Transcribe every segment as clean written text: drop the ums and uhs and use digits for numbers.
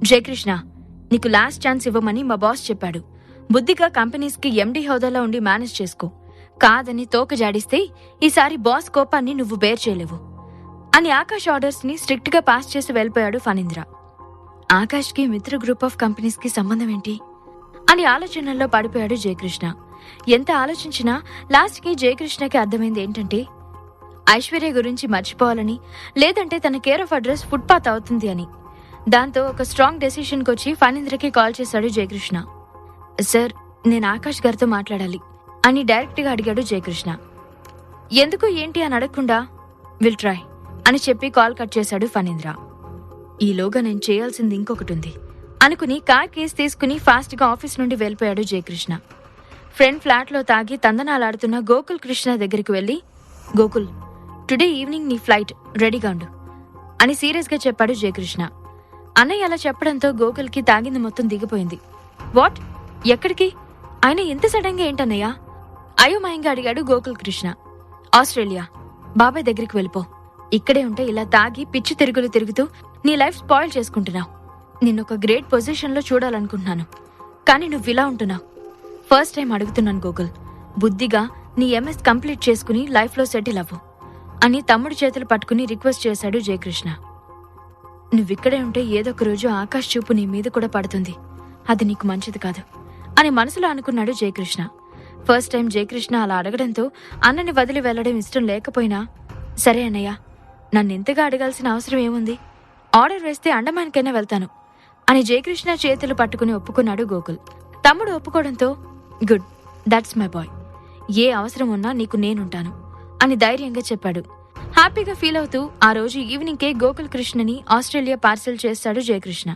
జయకృష్ణ, నీకు last chance ఇవ్వమని మా బాస్ చెప్పాడు. బుద్ధిగా కంపెనీస్కి ఎండీ హోదాలో ఉండి మేనేజ్ చేసుకో. కాదని తోక జాడిస్తే ఈసారి బాస్ కోపాన్ని నువ్వు బేర్ చేయలేవు అని ఆకాష్ ఆర్డర్స్ ని స్ట్రిక్ట్ గా పాస్ చేసి వెళ్ళిపోయాడు ఫణీంద్ర. ఆకాష్ కి మిత్ర గ్రూప్ ఆఫ్ కంపెనీస్ కి సంబంధం ఏంటి అని ఆలోచనల్లో పడిపోయాడు జయకృష్ణ. ఎంత ఆలోచించినా లాస్ట్ కి జయకృష్ణకి అర్థమైంది ఏంటంటే ఐశ్వర్య గురించి మర్చిపోవాలని, లేదంటే తన కేర్ ఆఫ్ అడ్రస్ ఫుట్పాత్ అవుతుంది అని. దాంతో ఒక స్ట్రాంగ్ డెసిషన్ కొచ్చి ఫణీంద్రకి కాల్ చేశాడు జయకృష్ణ. సార్, నేను ఆకాష్ గారితో మాట్లాడాలి అని డైరెక్ట్ గా అడిగాడు జయకృష్ణ. ఎందుకు ఏంటి అని అడగకుండా విల్ ట్రై అని చెప్పి కాల్ కట్ చేశాడు ఫణీంద్ర. ఈలోగా నేను చేయాల్సింది ఇంకొకటి ఉంది అనుకుని కార్ కేస్ తీసుకుని ఫాస్ట్ గా ఆఫీస్ నుండి వెళ్ళిపోయాడు జయకృష్ణ. ఫ్రెండ్ ఫ్లాట్ లో తాగి తందనాలాడుతున్న గోకుల్ కృష్ణ దగ్గరికి వెళ్లి, గోకుల్, టుడే ఈవినింగ్ నీ ఫ్లైట్, రెడీగా ఉండు అని సీరియస్ గా చెప్పాడు జయకృష్ణ. అన్నయ్య అలా చెప్పడంతో గోకుల్ కి తాగింది మొత్తం దిగిపోయింది. వాట్? ఎక్కడికి? ఆయన ఎంత సడన్ గా ఏంటన్నయ్యా? అయోమయంగా అడిగాడు గోకుల్ కృష్ణ. ఆస్ట్రేలియా, బాబాయ్ దగ్గరికి వెళ్ళిపో. ఇక్కడే ఉంటే ఇలా తాగి పిచ్చి తిరుగులు తిరుగుతూ నీ లైఫ్ స్పాయిల్ చేసుకుంటున్నావు. నిన్నొక గ్రేట్ పొజిషన్ లో చూడాలనుకుంటున్నాను, కానీ నువ్విలా ఉంటున్నావు. ఫస్ట్ టైం అడుగుతున్నాను గోకుల్, బుద్ధిగా నీ ఎంఎస్ కంప్లీట్ చేసుకుని లైఫ్ లో సెటిల్ అవ్వు అని తమ్ముడి చేతులు పట్టుకుని రిక్వెస్ట్ చేశాడు జయకృష్ణ. నువ్విక్కడే ఉంటే ఏదొక రోజు ఆకాష్ చూపు నీ మీద కూడా పడుతుంది. అది నీకు మంచిది కాదు అని మనసులో అనుకున్నాడు జయకృష్ణ. ఫస్ట్ టైం జయకృష్ణ అలా అడగడంతో అన్నని వదిలి వెళ్లడం ఇష్టం లేకపోయినా, సరే అన్నయ్య, నన్నెంతగా అడగాల్సిన అవసరం ఏముంది, ఆర్డర్ వేస్తే అండమాన్కైనా వెళ్తాను అని జయకృష్ణ చేతులు పట్టుకుని ఒప్పుకున్నాడు గోకుల్. తమ్ముడు ఒప్పుకోవడంతో, గుడ్, దట్స్ మై బాయ్, ఏ అవసరం ఉన్నా నీకు నేనుంటాను అని ధైర్యంగా చెప్పాడు. హ్యాపీగా ఫీల్ అవుతూ ఆ రోజు ఈవినింగ్కే గోకుల్ కృష్ణని ఆస్ట్రేలియా పార్సల్ చేస్తాడు జయకృష్ణ.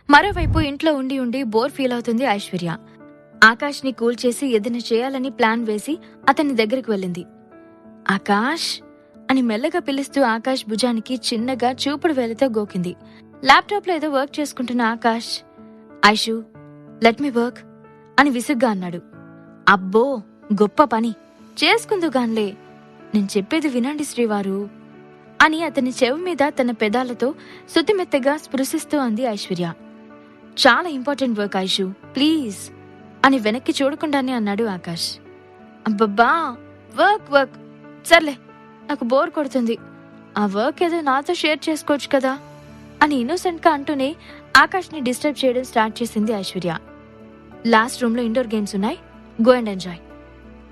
మరోవైపు ఇంట్లో ఉండి ఉండి బోర్ ఫీల్ అవుతుంది ఐశ్వర్య. ఆకాష్ ని కూల్ చేసి ఏదైనా చేయాలని ప్లాన్ వేసి అతని దగ్గరికి వెళ్ళింది. ఆకాష్ అని మెల్లగా పిలుస్తూ ఆకాష్ భుజానికి చిన్నగా చూపుడు వేలితో గోకింది. ల్యాప్టాప్ లో ఏదో వర్క్ చేసుకుంటున్న Akash, Aishu, let me work అని విసుగ్గా అన్నాడు. అబ్బో, గొప్ప పని చేసుకుందుగాన్లే, నేను చెప్పేది వినండి శ్రీవారు అని అతని చెవి మీద తన పెదాలతో శుతిమెత్తగా స్పృశిస్తూ అంది ఐశ్వర్య. చాలా ఇంపార్టెంట్ వర్క్ ఐషు, ప్లీజ్ అని వెనక్కి చూడకుండానే అన్నాడు ఆకాష్. అబ్బబ్బా, వర్క్ వర్క్, సర్లే, నాకు బోర్ కొడుతుంది, ఆ వర్క్ ఏదో నాతో షేర్ చేసుకోవచ్చు కదా అని ఇన్నోసెంట్ గా అంటూనే ఆకాష్ ని డిస్టర్బ్ చేయడం స్టార్ట్ చేసింది ఐశ్వర్య. లాస్ట్ రూమ్ లో ఇండోర్ గేమ్స్ ఉన్నాయి, గో అండ్ ఎంజాయ్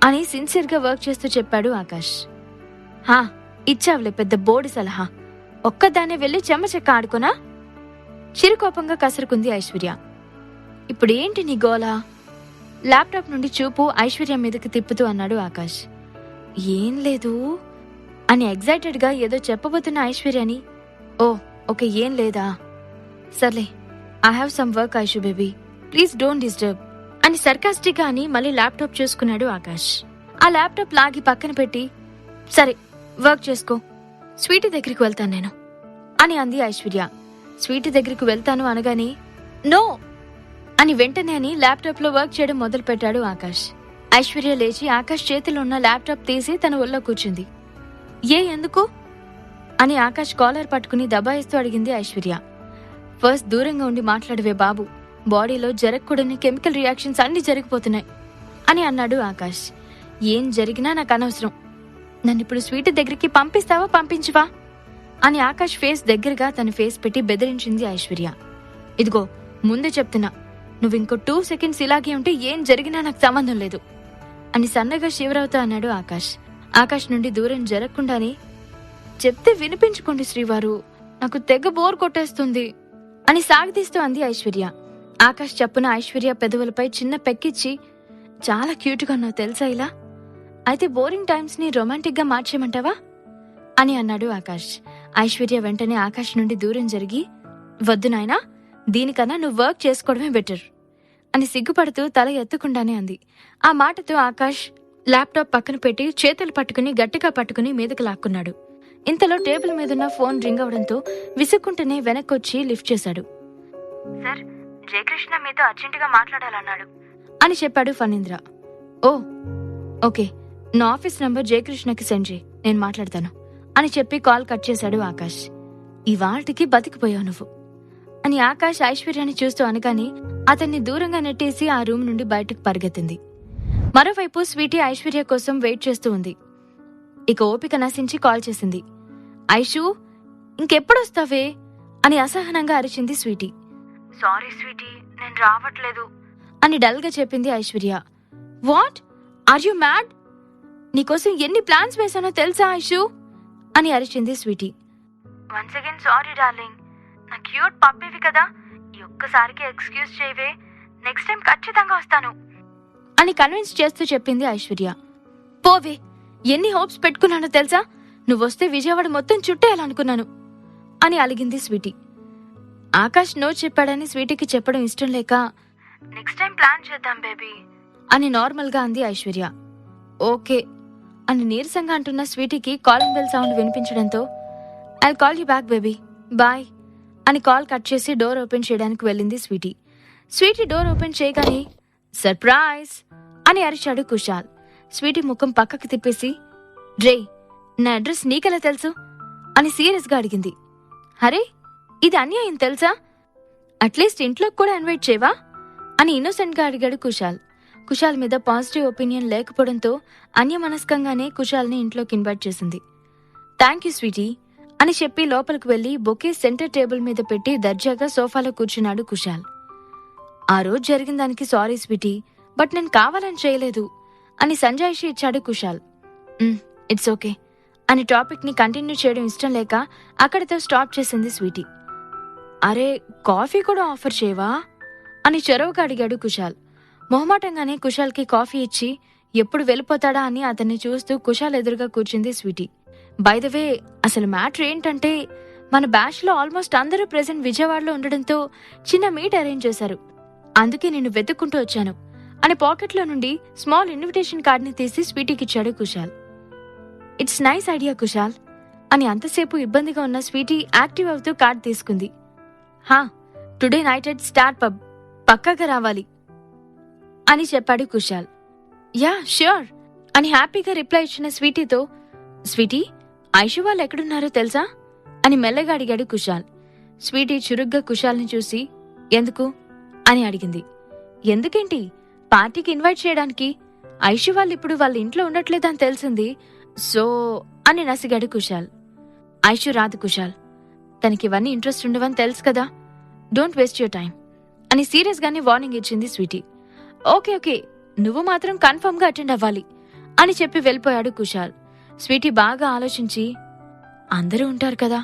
అని సిన్సియర్ గా వర్క్ చేస్తూ చెప్పాడు ఆకాష్. హా, ఇచ్చావులే పెద్ద బోర్డు సలహా, ఒక్కదాన్నే వెళ్లి చెమ్మచెక్క ఆడుకోనా? చిరుకోపంగా కసురుకుంది ఐశ్వర్య. ఇప్పుడేంటి నీ గోలా? ల్యాప్టాప్ నుండి చూపు ఐశ్వర్య మీదకి తిప్పుతూ అన్నాడు ఆకాష్. ఏం లేదు అని ఎగ్జైటెడ్ గా ఏదో చెప్పబోతున్న ఐశ్వర్యని, ఓ ఓకే, ఏం లేదా, సర్లే, I have some work Aishu baby, please don't disturb అని సర్కాస్టిక్ గా అని మళ్ళీ ల్యాప్టాప్ చూసుకున్నాడు ఆకాష్. ఆ ల్యాప్టాప్ లాగి పక్కన పెట్టి, సరే వర్క్ చేసుకో, స్వీటీ దగ్గరికి వెళ్తాను నేను అని అంది ఐశ్వర్య. స్వీటీ దగ్గరికి వెళ్తాను అనగానే, నో అని వెంటనే అని ల్యాప్టాప్ లో వర్క్ చేయడం మొదలు పెట్టాడు ఆకాష్. ఐశ్వర్య లేచి ఆకాష్ చేతిలో ఉన్న ల్యాప్టాప్ తీసి తన ఒళ్ళో కూర్చుంది. ఎందుకు అని ఆకాష్ కాలర్ పట్టుకుని దబాయిస్తూ అడిగింది ఐశ్వర్య. ఫస్ట్ దూరంగా ఉండి మాట్లాడవే బాబు, బాడీలో జరగకూడని కెమికల్ రియాక్షన్స్ అన్ని జరిగిపోతున్నాయి అని అన్నాడు ఆకాష్. ఏం జరిగినా నాకు అనవసరం, నన్నిప్పుడు స్వీటీ దగ్గరికి పంపిస్తావా పంపించువా అని ఆకాష్ ఫేస్ దగ్గరగా తన ఫేస్ పెట్టి బెదిరించింది ఐశ్వర్య. ఇదిగో ముందే చెప్తున్నా, నువ్వింకో 2 సెకండ్స్ ఇలాగే ఉంటే ఏం జరిగినా నాకు సంబంధం లేదు అని సన్నగా శివరావుతా అన్నాడు ఆకాష్. ఆకాష్ నుండి దూరం జరగకుండానే, చెప్తే వినిపించుకోండి శ్రీవారు, నాకు తెగ బోర్ కొట్టేస్తుంది అని సాగదీస్తూ అంది ఐశ్వర్య. ఆకాష్ చప్పున ఐశ్వర్య పెదవులపై చిన్న పెక్కిచ్చి, చాలా క్యూట్ గా ఉన్నావు తెలుసా, ఇలా అయితే బోరింగ్ టైమ్స్ ని రొమాంటిక్ గా మార్చేయమంటావా అని అన్నాడు ఆకాష్. ఐశ్వర్య వెంటనే ఆకాష్ నుండి దూరం జరిగి, వద్దు నాయనా, దీనికన్నా నువ్వు వర్క్ చేసుకోవడమే బెటర్ అని సిగ్గుపడుతూ తల ఎత్తకుండానే అంది. ఆ మాటతో ఆకాష్ ల్యాప్టాప్ పక్కన పెట్టి చేతులు పట్టుకుని గట్టిగా పట్టుకుని మీదకి లాక్కున్నాడు. ఇంతలో టేబుల్ మీదున్న ఫోన్ రింగ్ అవడంతో విసుక్కుంటూనే వెనక్కొచ్చి లిఫ్ట్ చేశాడు. సార్, జయకృష్ణ మీతో అర్జెంటుగా మాట్లాడాలన్నాడు అని చెప్పాడు ఫణీంద్ర. ఓ ఓకే, నా ఆఫీస్ నంబర్ జయకృష్ణకి సెండ్ చేయి, నేను మాట్లాడతాను అని చెప్పి కాల్ కట్ చేశాడు ఆకాష్. ఇవాళ్టికి బతికిపోయావు నువ్వు అని ఆకాష్ ఐశ్వర్యాన్ని చూస్తూ అనగానే అతన్ని దూరంగా నెట్టేసి ఆ రూమ్ నుండి బయటకు పరిగెత్తింది. మరోవైపు స్వీటీ ఐశ్వర్య కోసం వెయిట్ చేస్తూ ఉంది. ఇక ఓపిక నశించి కాల్ చేసింది. ఐషు, ఇంకెప్పుడొస్తావే అని అసహనంగా అరిచింది స్వీటీ. సారీ స్వీటీ, నేను రావట్లేదు అని డల్ గా చెప్పింది Aishwarya. What, are you mad? నీకోసం ఎన్ని ప్లాన్స్ వేశానో తెలుసా ఐషు అని అరిచింది Sweety. Once again sorry darling, నా క్యూట్ పప్పివి కదా, ఈ ఒక్కసారికి ఎక్స్క్యూజ్ చేయవే, నెక్స్ట్ టైం ఖచ్చితంగా వస్తాను అని కన్విన్స్ చేస్తూ చెప్పింది ఐశ్వర్య. పోవే, ఎన్ని హోప్స్ పెట్టుకున్నానో తెలుసా, నువ్వొస్తే విజయవాడ మొత్తం చుట్టేయాలనుకున్నాను అని అలిగింది స్వీటీ. ఆకాష్ నో చెప్పాడని స్వీటీకి చెప్పడం ఇష్టం లేక నెక్స్ట్ టైం ప్లాన్ చేద్దాం బేబీ అని నార్మల్ గా అంది ఐశ్వర్య. ఓకే అని నీరసంగా అంటున్న స్వీటీకి కాలింగ్ బెల్ సౌండ్ వినిపించడంతో I'll call you back baby, bye అని కాల్ కట్ చేసి డోర్ ఓపెన్ చేయడానికి వెళ్ళింది స్వీటీ. స్వీటీ డోర్ ఓపెన్ చేయగానే సర్ప్రైజ్ అని అరిచాడు కుశాల్. స్వీటీ ముఖం పక్కకి తిప్పేసి, రే, నా అడ్రస్ నీకెలా తెలుసు అని సీరియస్ గా అడిగింది. అరే, ఇది అన్యాయం తెలుసా, అట్లీస్ట్ ఇంట్లోకి కూడా ఇన్వైట్ చేయవా అని ఇన్నోసెంట్ గా అడిగాడు కుశాల్. కుశాల్ మీద పాజిటివ్ ఒపీనియన్ లేకపోవడంతో అన్యమనస్కంగానే కుశాల్ని ఇంట్లోకి ఇన్వైట్ చేసింది. థ్యాంక్ యూ స్వీటీ అని చెప్పి లోపలికి వెళ్లి బొకే సెంటర్ టేబుల్ మీద పెట్టి దర్జాగా సోఫాలో కూర్చున్నాడు కుశాల్. ఆ రోజు జరిగిన దానికి సారీ స్వీటీ, బట్ నేను కావాలని చేయలేదు అని సంజాయిషి ఇచ్చాడు కుశాల్. ఇట్స్ ఓకే అని టాపిక్ ని కంటిన్యూ చేయడం ఇష్టం లేక అక్కడితో స్టాప్ చేసింది స్వీటీ. అరే, కాఫీ కూడా ఆఫర్ చేయవా అని చొరవగా అడిగాడు కుశాల్. మొహమాటంగానే కుశాల్కి కాఫీ ఇచ్చి ఎప్పుడు వెళ్ళిపోతాడా అని అతన్ని చూస్తూ కుశాల్ ఎదురుగా కూర్చుంది స్వీటీ. బై ద వే, అసలు మ్యాటర్ ఏంటంటే మన బ్యాచ్ లో ఆల్మోస్ట్ అందరూ ప్రెసెంట్ విజయవాడలో ఉండడంతో చిన్న మీట్ అరేంజ్ చేశారు, అందుకే నేను వెతుక్కుంటూ వచ్చాను అని పాకెట్లో నుండి స్మాల్ ఇన్విటేషన్ కార్డ్ ని తీసి స్వీటీకి ఇచ్చాడు Kushal. It's nice idea Kushal అని అంతసేపు ఇబ్బందిగా ఉన్న స్వీటీ యాక్టివ్ అవుతూ కార్డ్ తీసుకుంది. హా, today night at star pub, పక్కాగా రావాలి అని చెప్పాడు కుశాల్. యా ష్యూర్ అని హ్యాపీగా రిప్లై ఇచ్చిన స్వీటీతో, స్వీటీ, ఐషు వాళ్ళు ఎక్కడున్నారో తెలుసా అని మెల్లగా అడిగాడు కుశాల్. స్వీటీ చురుగ్గా కుశాల్ని చూసి ఎందుకు అని అడిగింది. ఎందుకేంటి, పార్టీకి ఇన్వైట్ చేయడానికి. ఐషు వాళ్ళు ఇప్పుడు వాళ్ళ ఇంట్లో ఉండట్లేదని తెలిసింది, సో అని నసిగాడు కుశాల్. ఐషు రాదు కుశాల్, తనకి ఇవన్నీ ఇంట్రెస్ట్ ఉండవని తెలుసు కదా, డోంట్ వేస్ట్ యువర్ టైం అని సీరియస్ గానే వార్నింగ్ ఇచ్చింది స్వీటీ. ఓకే ఓకే, నువ్వు మాత్రం కన్ఫర్మ్ గా అటెండ్ అవ్వాలి అని చెప్పి వెళ్ళిపోయాడు కుశాల్. స్వీటీ బాగా ఆలోచించి అందరూ ఉంటారు కదా,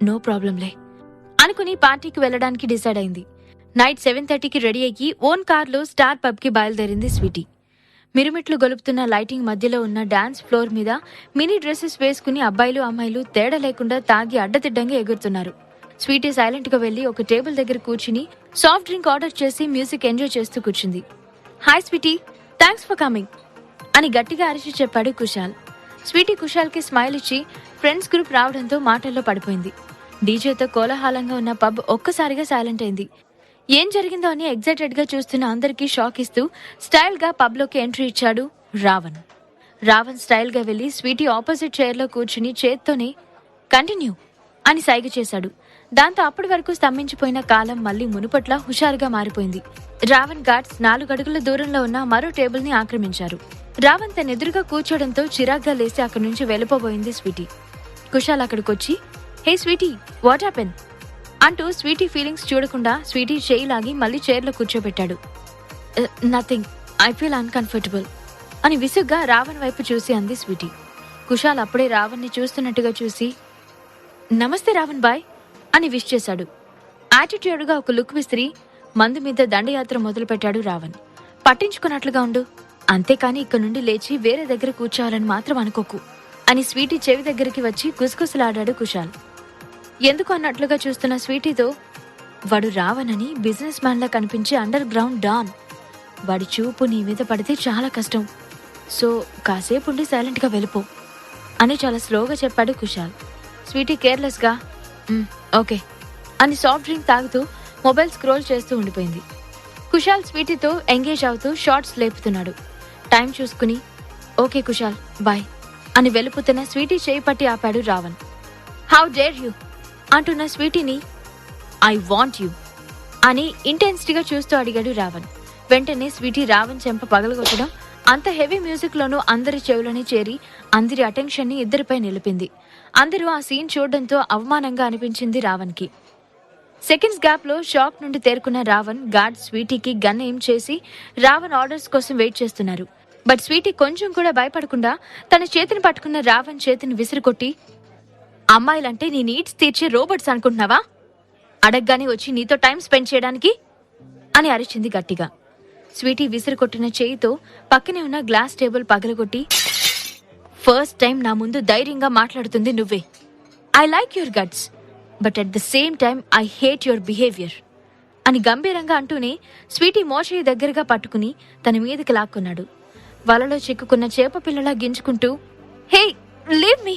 నో ప్రాబ్లంలే అనుకుని పార్టీకి వెళ్లడానికి డిసైడ్ అయింది. నైట్ 7:30కి రెడీ అయ్యి ఓన్ కార్లో స్టార్ పబ్ కి బయలుదేరింది స్వీటీ. మిరుమిట్లు గొలుపుతున్న లైటింగ్ మధ్యలో ఉన్న డాన్స్ ఫ్లోర్ మీద మినీ డ్రెస్సెస్ వేసుకుని అబ్బాయిలు అమ్మాయిలు తేడా లేకుండా తాగి అడ్డదిడ్డంగా ఎగురుతున్నారు. స్వీటీ సైలెంట్ గా వెళ్లి ఒక టేబుల్ దగ్గర కూర్చుని సాఫ్ట్ డ్రింక్ ఆర్డర్ చేసి మ్యూజిక్ ఎంజాయ్ చేస్తూ కూర్చుంది. Hi Sweety, thanks for coming అని గట్టిగా అరిచి చెప్పాడు కుశాల్. స్వీటీ కుశాల్ కి స్మైల్ ఇచ్చి ఫ్రెండ్స్ గ్రూప్ రావడంతో మాటల్లో పడిపోయింది. డీజేతో కోలాహలంగా ఉన్న పబ్ ఒక్కసారిగా సైలెంట్ అయింది. ఏం జరిగిందో అని ఎగ్జైటెడ్ గా చూస్తున్న అందరికీ షాక్ ఇస్తూ స్టైల్ గా పబ్ లోకి ఎంట్రీ ఇచ్చాడు రావణ్. రావణ్ స్టైల్ గా వెళ్లి స్వీటీ ఆపోజిట్ చైర్ లో కూర్చుని చేత్తోనే కంటిన్యూ అని సైగ చేశాడు. దాంతో అప్పటి వరకు స్తంభించిపోయిన కాలం మళ్లీ మునుపట్ల హుషారుగా మారిపోయింది. రావణ్ గార్డ్స్ 4 అడుగుల దూరంలో ఉన్న మరో టేబుల్ ని ఆక్రమించారు. రావణ్ తన ఎదురుగా కూర్చోడంతో చిరాగ్గా లేసి అక్కడి నుంచి వెళ్లిపోబోయింది స్వీటీ. కుశాల్ అక్కడికొచ్చి, హే స్వీటీ, వాట్ హ్యాపెన్ అంటూ స్వీటీ ఫీలింగ్స్ చూడకుండా స్వీటీ చేయి లాగి మళ్లీ చైర్లో కూర్చోబెట్టాడు. నథింగ్, ఐ ఫీల్ అన్కంఫర్టబుల్ అని విసుగ్గా రావణ్ వైపు చూసి అంది స్వీటీ. కుశాల్ అప్పుడే రావణ్ ని చూస్తున్నట్టుగా చూసి నమస్తే రావణ్ బాయ్ అని విష్ చేశాడు. యాటిట్యూడ్ గా ఒక లుక్ విసిరి మందు మీద దండయాత్ర మొదలుపెట్టాడు రావణ్. పట్టించుకున్నట్లుగా ఉండు, అంతేకాని ఇక్కడి నుండి లేచి వేరే దగ్గర కూర్చోవాలని మాత్రం అనుకోకు అని స్వీటీ చెవి దగ్గరికి వచ్చి గుసగుసలాడాడు కుశాల్. ఎందుకు అన్నట్లుగా చూస్తున్న స్వీటీతో, వాడు రావణ్ అని బిజినెస్ మ్యాన్ లా కనిపించే అండర్ గ్రౌండ్ డాన్, వాడి చూపు నీ మీద పడితే చాలా కష్టం, సో కాసేపు ఉండి సైలెంట్ గా వెళ్ళిపో అని చాలా స్లోగా చెప్పాడు కుశాల్. స్వీటీ కేర్లెస్ గా ఓకే అని సాఫ్ట్ డ్రింక్ తాగుతూ మొబైల్ స్క్రోల్ చేస్తూ ఉండిపోయింది. కుశాల్ స్వీటీతో ఎంగేజ్ అవుతూ షార్ట్స్ లేపుతున్నాడు. టైం చూసుకుని ఓకే కుశాల్ బాయ్ అని వెళ్ళిపోతున్న స్వీటీ చేయి పట్టి ఆపాడు రావణ్. హౌ డేర్ యూ అంటున్న స్వీటీని ఐ వాంట్ యూ అని ఇంటెన్సిటీగా చూస్తూ అడిగాడు రావణ్. వెంటనే స్వీటీ రావణ్ చెంప పగలగొట్టడం, అంత హెవీ మ్యూజిక్ లోనూ అందరి చెవులని చేరి అందరి అటెన్షన్ ని ఇద్దరిపై నిలిపింది. అందరూ ఆ సీన్ చూడడంతో అవమానంగా అనిపించింది రావణ్ కి. సెకండ్స్ గ్యాప్ లో షాక్ నుండి తేరుకున్న రావణ్ గార్డ్ స్వీటీకి గన్ ఏం చేసి రావణ్ ఆర్డర్స్ కోసం వెయిట్ చేస్తున్నారు. బట్ స్వీటీ కొంచెం కూడా భయపడకుండా తన చేతిని పట్టుకున్న రావణ్ చేతిని విసిరికొట్టి, అమ్మాయిలంటే నీ నీడ్స్ తీర్చే రోబోట్స్ అనుకుంటున్నావా? అడగ్గానే వచ్చి నీతో టైం స్పెండ్ చేయడానికి అని అరిచింది గట్టిగా. స్వీటీ విసిరికొట్టిన చేయితో పక్కనే ఉన్న గ్లాస్ టేబుల్ పగలగొట్టి, ఫస్ట్ టైం నా ముందు ధైర్యంగా మాట్లాడుతుంది నువ్వే. I like your guts, but at the same time I hate your behaviour అని గంభీరంగా అంటూనే స్వీటీ మోచేయి దగ్గరగా పట్టుకుని తన మీదకి లాక్కున్నాడు. వలలో చిక్కుకున్న చేప పిల్లలా గింజుకుంటూ, హే లీవ్ మీ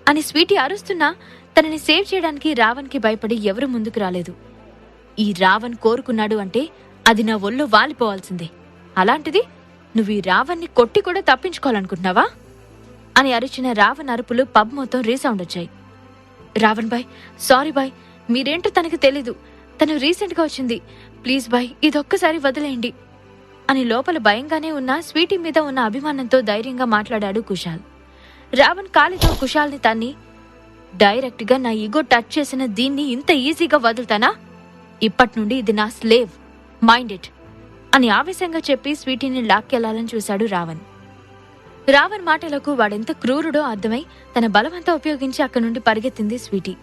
అని స్వీటీ అరుస్తున్నా తనని సేవ్ చేయడానికి రావణ్కి భయపడి ఎవరు ముందుకు రాలేదు. ఈ రావణ్ కోరుకున్నాడు అంటే అది నా ఒళ్ళో వాలిపోవాల్సిందే. అలాంటిది నువ్వు ఈ రావణ్ని కొట్టి కూడా తప్పించుకోవాలనుకుంటున్నావా అని అరిచిన రావణ్ అరుపులు పబ్ మొత్తం రీసౌండ్ వచ్చాయి. రావణ్ బాయ్, సారీ బాయ్, మీరేంటో తనకు తెలీదు. తను రీసెంట్గా వచ్చింది. ప్లీజ్ బాయ్, ఇదొక్కసారి వదిలేయండి అని లోపల భయంగానే ఉన్న స్వీటీ మీద ఉన్న అభిమానంతో ధైర్యంగా మాట్లాడాడు కుశాల్. రావణ్ కాలితో కుశాల్ని తన్ని, డైరెక్ట్ గా నా ఈగో టచ్ చేసిన దీన్ని ఇంత ఈజీగా వదులుతానా? ఇప్పటి నుండి ఇది నా స్లేవ్, మైండ్ ఇట్ అని ఆవేశంగా చెప్పి స్వీటీని లాక్కెళ్లాలని చూశాడు రావణ్. రావణ్ మాటలకు వాడెంత క్రూరుడో అర్థమై తన బలమంతా ఉపయోగించి అక్కడి నుండి పరిగెత్తింది స్వీటీ.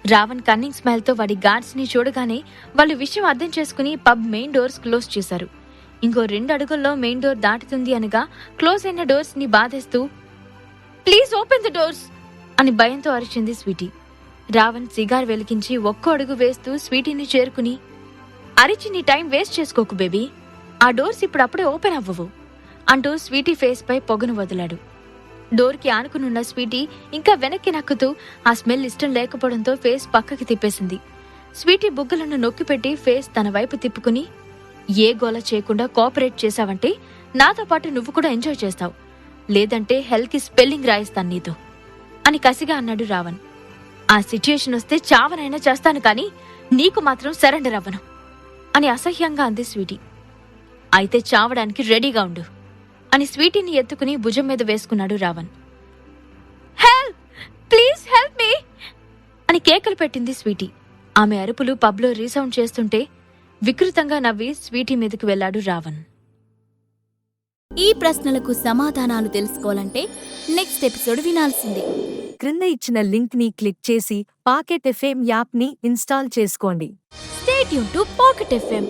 రావణ్ కన్నింగ్ స్మైల్ తో వాడి గార్డ్స్ ని చూడగానే వాళ్ళు విషయం అర్థం చేసుకుని పబ్ మెయిన్ డోర్స్ క్లోజ్ చేశారు. ఇంకో 2 అడుగుల్లో మెయిన్ డోర్ దాటుతుంది అనగా క్లోజ్ అయిన డోర్స్ ని బాధేస్తూ, ప్లీజ్ ఓపెన్ ద డోర్స్ అని భయంతో అరిచింది స్వీటీ. రావణ్ సిగార్ వెలిగించి ఒక్కో అడుగు వేస్తూ స్వీటీని చేరుకుని, అరిచి నీ టైం వేస్ట్ చేసుకోకు బేబీ, ఆ డోర్స్ ఇప్పుడప్పుడే ఓపెన్ అవ్వవు అంటూ స్వీటీ ఫేస్ పై పొగను వదిలాడు. డోర్కి ఆనుకునున్న స్వీటీ ఇంకా వెనక్కి నక్కుతూ ఆ స్మెల్ ఇష్టం లేకపోవడంతో ఫేస్ పక్కకి తిప్పేసింది. స్వీటీ బుగ్గలను నొక్కిపెట్టి ఫేస్ తన వైపు తిప్పుకుని, ఏ గోల చేయకుండా కోఆపరేట్ చేశావంటే నాతో పాటు నువ్వు కూడా ఎంజాయ్ చేస్తావు, లేదంటే హెల్కి స్పెల్లింగ్ రాయిస్తాను నీతో అని కసిగా అన్నాడు రావణ్. ఆ సిచ్యుయేషన్ వస్తే చావనైనా చేస్తాను కానీ నీకు మాత్రం సరెండర్ అవ్వను అని అసహ్యంగా అంది స్వీటీ. అయితే చావడానికి రెడీగా ఉండు అని స్వీటీని ఎత్తుకుని భుజం మీద వేసుకున్నాడు Ravan. Help, please help me అని కేకలు పెట్టింది స్వీటీ. ఆమె అరుపులు పబ్లో రీసౌండ్ చేస్తుంటే వికృతంగా నవ్వి స్వీటీ మీదకు వెళ్లాడు రావణ్. ఈ ప్రశ్నలకు సమాధానాలు తెలుసుకోవాలంటే నెక్స్ట్ ఎపిసోడ్ వినాల్సిందే. క్రింద ఇచ్చిన లింక్ ని క్లిక్ చేసి పాకెట్ ఎఫ్ఎం యాప్ ని ఇన్స్టాల్ చేసుకోండి. Stay tune to pocket FM.